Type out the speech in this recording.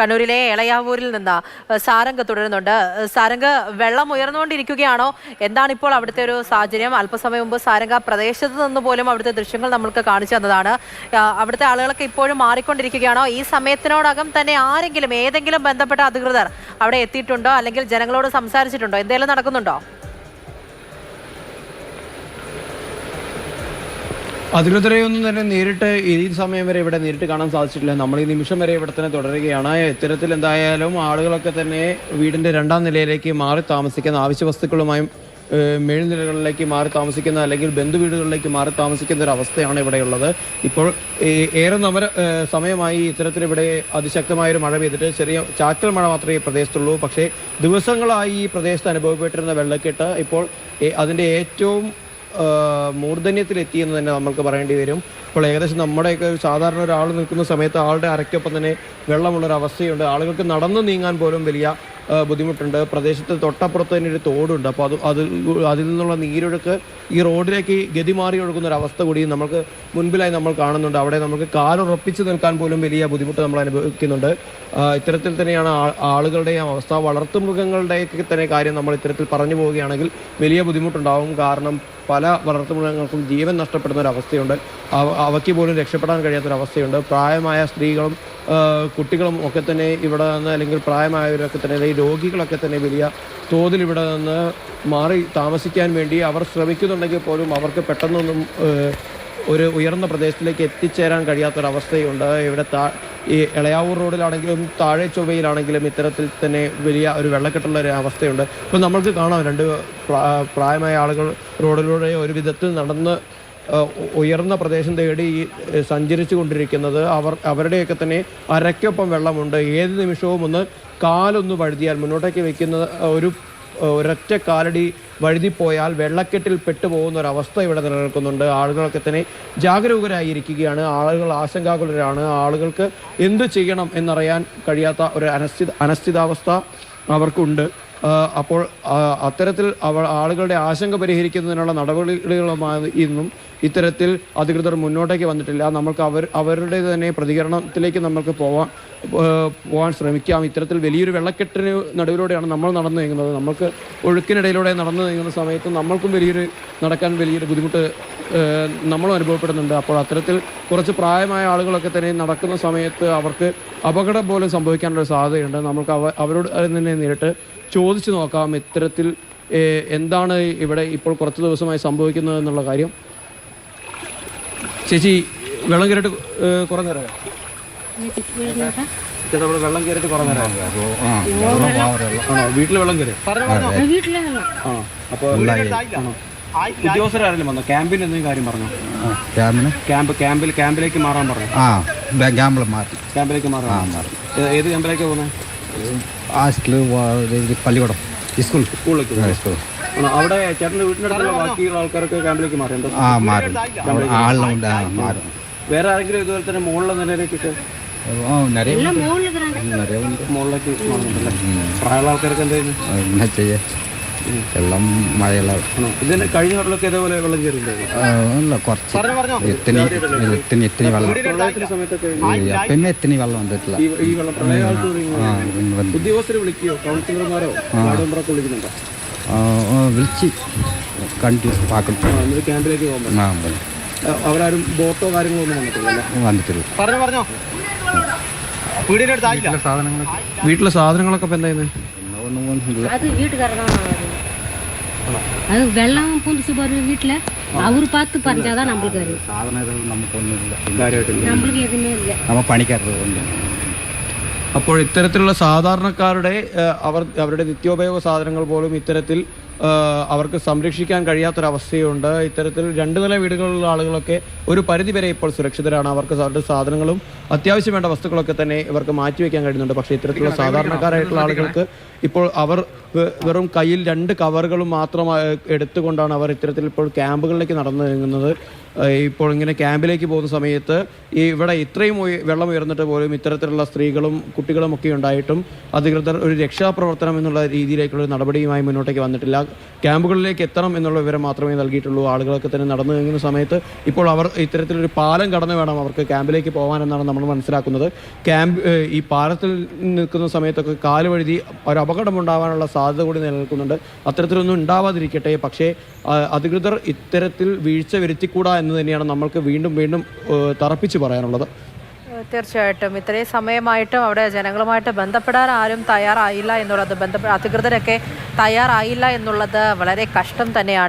കണ്ണൂരിലെ എളയാവൂരിൽ നിന്ന് സാരംഗ് തുടരുന്നുണ്ട്. സാരംഗ്, വെള്ളം ഉയർന്നുകൊണ്ടിരിക്കുകയാണോ? എന്താണ് ഇപ്പോൾ അവിടുത്തെ ഒരു സാഹചര്യം? അല്പസമയം മുമ്പ് സാരംഗ് പ്രദേശത്ത് നിന്ന് പോലും അവിടുത്തെ ദൃശ്യങ്ങൾ നമ്മൾക്ക് കാണിച്ചു തന്നതാണ്. അവിടുത്തെ ആളുകളൊക്കെ ഇപ്പോഴും മാറിക്കൊണ്ടിരിക്കുകയാണോ? ഈ സമയത്തിനോടകം തന്നെ ആരെങ്കിലും ഏതെങ്കിലും ബന്ധപ്പെട്ട അധികൃതർ അവിടെ എത്തിയിട്ടുണ്ടോ? അല്ലെങ്കിൽ ജനങ്ങളോട് സംസാരിച്ചിട്ടുണ്ടോ? എന്തെങ്കിലും നടക്കുന്നുണ്ടോ? അധികൃതരെയൊന്നും തന്നെ നേരിട്ട് ഈ സമയം വരെ ഇവിടെ നേരിട്ട് കാണാൻ സാധിച്ചിട്ടില്ല. നമ്മൾ ഈ നിമിഷം വരെ ഇവിടെ തന്നെ തുടരുകയാണ്. ഇത്തരത്തിൽ എന്തായാലും ആളുകളൊക്കെ തന്നെ വീടിൻ്റെ 2ാം നിലയിലേക്ക് മാറി താമസിക്കുന്ന, ആവശ്യ വസ്തുക്കളുമായും മേൽനിലകളിലേക്ക് മാറി താമസിക്കുന്ന അല്ലെങ്കിൽ ബന്ധുവീടുകളിലേക്ക് മാറി താമസിക്കുന്ന ഒരു അവസ്ഥയാണ് ഇവിടെയുള്ളത്. ഇപ്പോൾ ഏറെ സമയമായി ഇത്തരത്തിൽ ഇവിടെ അതിശക്തമായൊരു മഴ പെയ്തിട്ട് ചെറിയ ചാറ്റൽ മഴ മാത്രമേ ഈ പ്രദേശത്തുള്ളൂ. പക്ഷേ ദിവസങ്ങളായി ഈ പ്രദേശത്ത് അനുഭവപ്പെട്ടിരുന്ന വെള്ളക്കെട്ട് ഇപ്പോൾ അതിൻ്റെ ഏറ്റവും മൂർധന്യത്തിലെത്തി എന്ന് തന്നെ നമുക്ക് പറയേണ്ടി വരും. ഇപ്പോൾ ഏകദേശം നമ്മുടെയൊക്കെ സാധാരണ ഒരാൾ നിൽക്കുന്ന സമയത്ത് ആളുടെ അരയ്ക്കൊപ്പം തന്നെ വെള്ളമുള്ളൊരവസ്ഥയുണ്ട്. ആളുകൾക്ക് നടന്നു നീങ്ങാൻ പോലും വലിയ ബുദ്ധിമുട്ടുണ്ട്. പ്രദേശത്ത് തൊട്ടപ്പുറത്ത് തന്നെ ഒരു തോടുണ്ട്. അപ്പോൾ അതിൽ നിന്നുള്ള നീരൊഴുക്ക് ഈ റോഡിലേക്ക് ഗതി മാറി ഒഴുകുന്ന ഒരു അവസ്ഥ കൂടി നമുക്ക് മുൻപിലായി നമ്മൾ കാണുന്നുണ്ട്. അവിടെ നമുക്ക് കാലുറപ്പിച്ച് നിൽക്കാൻ പോലും വലിയ ബുദ്ധിമുട്ട് നമ്മൾ അനുഭവിക്കുന്നുണ്ട്. ഇത്തരത്തിൽ തന്നെയാണ് ആളുകളുടെയും അവസ്ഥ. വളർത്തുമൃഗങ്ങളുടെയൊക്കെ തന്നെ കാര്യം നമ്മൾ ഇത്തരത്തിൽ പറഞ്ഞു പോവുകയാണെങ്കിൽ വലിയ ബുദ്ധിമുട്ടുണ്ടാവും. കാരണം പല വളർത്തുമൃഗങ്ങൾക്കും ജീവൻ നഷ്ടപ്പെടുന്ന ഒരു അവസ്ഥയുണ്ട്. അവയ്ക്ക് പോലും രക്ഷപ്പെടാൻ കഴിയാത്തൊരവസ്ഥയുണ്ട്. പ്രായമായ സ്ത്രീകളും കുട്ടികളും ഒക്കെ തന്നെ ഇവിടെ നിന്ന്, അല്ലെങ്കിൽ പ്രായമായവരൊക്കെ തന്നെ, അല്ലെങ്കിൽ രോഗികളൊക്കെ തന്നെ വലിയ തോതിൽ ഇവിടെ നിന്ന് മാറി താമസിക്കാൻ വേണ്ടി അവർ ശ്രമിക്കുന്നുണ്ടെങ്കിൽ പോലും അവർക്ക് പെട്ടെന്നൊന്നും ഒരു ഉയർന്ന പ്രദേശത്തിലേക്ക് എത്തിച്ചേരാൻ കഴിയാത്തൊരവസ്ഥയുണ്ട്. ഇവിടെ ഈ എളയാവൂർ റോഡിലാണെങ്കിലും താഴെ ചൊവ്വയിലാണെങ്കിലും ഇത്തരത്തിൽ തന്നെ വലിയ ഒരു വെള്ളക്കെട്ടുള്ള ഒരു അവസ്ഥയുണ്ട്. ഇപ്പം നമ്മൾക്ക് കാണാം, 2 പ്രായമായ ആളുകൾ റോഡിലൂടെ ഒരു വിധത്തിൽ നടന്ന് ഉയർന്ന പ്രദേശം തേടി സഞ്ചരിച്ചു കൊണ്ടിരിക്കുന്നത്. അവരുടെയൊക്കെ തന്നെ അരയ്ക്കൊപ്പം വെള്ളമുണ്ട്. ഏത് നിമിഷവും ഒന്ന് കാലൊന്ന് വഴുതിയാൽ, മുന്നോട്ടേക്ക് വയ്ക്കുന്ന ഒരൊറ്റ കാലടി വഴുതിപ്പോയാൽ വെള്ളക്കെട്ടിൽ പെട്ടുപോകുന്ന ഒരവസ്ഥ ഇവിടെ നിലനിൽക്കുന്നുണ്ട്. ആളുകളൊക്കെ തന്നെ ജാഗരൂകരായിരിക്കുകയാണ്. ആളുകൾ ആശങ്കാകുലരാണ്. ആളുകൾക്ക് എന്ത് ചെയ്യണം എന്നറിയാൻ കഴിയാത്ത ഒരു അനിശ്ചിതാവസ്ഥ അവർക്കുണ്ട്. അപ്പോൾ അത്തരത്തിൽ ആളുകളുടെ ആശങ്ക പരിഹരിക്കുന്നതിനുള്ള നടപടികളുമായി ഇന്നും ഇത്തരത്തിൽ അധികൃതർ മുന്നോട്ടേക്ക് വന്നിട്ടില്ല. നമ്മൾക്ക് അവരുടെ തന്നെ പ്രതികരണത്തിലേക്ക് നമ്മൾക്ക് പോകാൻ ശ്രമിക്കാം. ഇത്തരത്തിൽ വലിയൊരു വെള്ളക്കെട്ടിന് നടുവിലൂടെയാണ് നമ്മൾ നടന്നു നീങ്ങുന്നത്. നമ്മൾക്ക് ഒഴുക്കിനിടയിലൂടെ നടന്നു നീങ്ങുന്ന സമയത്ത് നമ്മൾക്കും നടക്കാൻ വലിയൊരു ബുദ്ധിമുട്ട് നമ്മളും അനുഭവപ്പെടുന്നുണ്ട്. അപ്പോൾ അത്തരത്തിൽ കുറച്ച് പ്രായമായ ആളുകളൊക്കെ തന്നെ നടക്കുന്ന സമയത്ത് അവർക്ക് അപകടം പോലും സംഭവിക്കാനുള്ള സാധ്യതയുണ്ട്. നമുക്ക് അവരോട് തന്നെ നേരിട്ട് ചോദിച്ചു നോക്കാം ഇത്തരത്തിൽ എന്താണ് ഇവിടെ ഇപ്പോൾ കുറച്ച് ദിവസമായി സംഭവിക്കുന്നത് എന്നുള്ള കാര്യം. ചേച്ചി, വെള്ളം കയറിയിട്ട് കുറേ നേരമായി? ചേട്ടാ, ഇവിടെ വെള്ളം കയറിയിട്ട് കുറേ നേരമായി? ആണോ? വീട്ടിൽ വെള്ളം കയറി? ആ, അപ്പോൾ ഉദ്യോഗസ്ഥരാരെങ്കിലും വന്നോ? ക്യാമ്പിന് എന്തെങ്കിലും കാര്യം പറഞ്ഞോ? ക്യാമ്പിലേക്ക് മാറാൻ പറഞ്ഞു. ക്യാമ്പിലേക്ക് മാറാൻ. ഏത് ക്യാമ്പിലേക്ക് പോകുന്നത്? പള്ളിക്കൂടം സ്കൂളിലേക്ക്. അവിടെ ചേട്ടൻ്റെ വീട്ടിനടുത്തുള്ള ബാക്കിയുള്ള ആൾക്കാരൊക്കെ ക്യാമ്പിലേക്ക് മാറിയുണ്ടോ? വേറെ ആരെങ്കിലും ഇതുപോലെ തന്നെ മുകളിലെ നിലയിലേക്കൊക്കെ മുകളിലേക്ക് മാറുന്നുണ്ടല്ലേ? പ്രായമുള്ള ആൾക്കാരൊക്കെ എന്താ ചെയ്യാ? വെള്ളം മഴയുള്ള ഇതിന് കഴിഞ്ഞ വർഷമൊക്കെ ഇതേപോലെ വെള്ളം കയറിയിട്ടുണ്ടായിരുന്നു. എത്തിന് വെള്ളം വന്നിട്ടില്ല. ഉദ്യോഗസ്ഥരെ വിളിക്കുകയോ കൗൺസിലർമാരോ വാർഡുമെമ്പറൊക്കെ വിളിക്കുന്നുണ്ടോ? വിളിച്ച് കണ്ടു പാക്കണം. ക്യാമ്പിലേക്ക് പോകുമ്പോൾ അവരാരും ബോട്ടോ കാര്യങ്ങളോ ഒന്നും വന്നിട്ടില്ല. പറഞ്ഞോ. വീട്ടിലെ സാധനങ്ങളൊക്കെ ഇപ്പം എന്താ? அது வீட்டுக்காரதான் அது வெள்ளம் புதுசு பாரு வீட்டுல அவரு பார்த்து பறிச்சாதான் நம்மளுக்கு வரும். நம்மளுக்கு எதுவுமே இல்லை, நம்ம പണിക്കാർ. അപ്പോൾ ഇത്തരത്തിലുള്ള സാധാരണക്കാരുടെ അവരുടെ നിത്യോപയോഗ സാധനങ്ങൾ പോലും ഇത്തരത്തിൽ അവർക്ക് സംരക്ഷിക്കാൻ കഴിയാത്തൊരവസ്ഥയുണ്ട്. ഇത്തരത്തിൽ 2 നില വീടുകളിലുള്ള ആളുകളൊക്കെ ഒരു പരിധിവരെ ഇപ്പോൾ സുരക്ഷിതരാണ്. അവർക്ക് അവരുടെ സാധനങ്ങളും അത്യാവശ്യം വേണ്ട വസ്തുക്കളൊക്കെ തന്നെ ഇവർക്ക് മാറ്റിവെക്കാൻ കഴിയുന്നുണ്ട്. പക്ഷേ ഇത്തരത്തിലുള്ള സാധാരണക്കാരായിട്ടുള്ള ആളുകൾക്ക് ഇപ്പോൾ അവർ വെറും കയ്യിൽ 2 കവറുകളും മാത്രം എടുത്തുകൊണ്ടാണ് അവർ ഇത്തരത്തിൽ ഇപ്പോൾ ക്യാമ്പുകളിലേക്ക് നടന്നു നീങ്ങുന്നത്. ഇപ്പോൾ ഇങ്ങനെ ക്യാമ്പിലേക്ക് പോകുന്ന സമയത്ത് ഇവിടെ ഇത്രയും വെള്ളം ഉയർന്നിട്ട് പോലും ഇത്തരത്തിലുള്ള സ്ത്രീകളും കുട്ടികളും ഒക്കെ ഉണ്ടായിട്ടും അധികൃതർ ഒരു രക്ഷാപ്രവർത്തനം എന്നുള്ള രീതിയിലേക്കുള്ള നടപടിയുമായി മുന്നോട്ടേക്ക് വന്നിട്ടില്ല. ക്യാമ്പുകളിലേക്ക് എത്തണം എന്നുള്ള വിവരം മാത്രമേ നൽകിയിട്ടുള്ളൂ. ആളുകളൊക്കെ തന്നെ നടന്നു നീങ്ങുന്ന സമയത്ത് ഇപ്പോൾ അവർ ഇത്തരത്തിലൊരു പാലം കടന്നു വേണം അവർക്ക് ക്യാമ്പിലേക്ക് പോകാനെന്നാണ് നമ്മൾ മനസ്സിലാക്കുന്നത്. ക്യാമ്പ് ഈ പാലത്തിൽ നിൽക്കുന്ന സമയത്തൊക്കെ കാല് വഴുതി ഒരു അപകടമുണ്ടാവാനുള്ള സാധ്യത കൂടി നിലനിൽക്കുന്നുണ്ട്. അത്തരത്തിലൊന്നും ഉണ്ടാവാതിരിക്കട്ടെ. പക്ഷേ അധികൃതർ ഇത്തരത്തിൽ വീഴ്ച വരുത്തിക്കൂടാ എന്ന് തന്നെയാണ് നമ്മൾക്ക് വീണ്ടും വീണ്ടും തറപ്പിച്ച് പറയാനുള്ളത്. തീർച്ചയായിട്ടും ഇത്രയും സമയമായിട്ടും അവിടെ ജനങ്ങളുമായിട്ട് ബന്ധപ്പെടാൻ ആരും തയ്യാറായില്ല എന്നുള്ളത്, അധികൃതരൊക്കെ തയ്യാറായില്ല എന്നുള്ളത് വളരെ കഷ്ടം തന്നെയാണ്.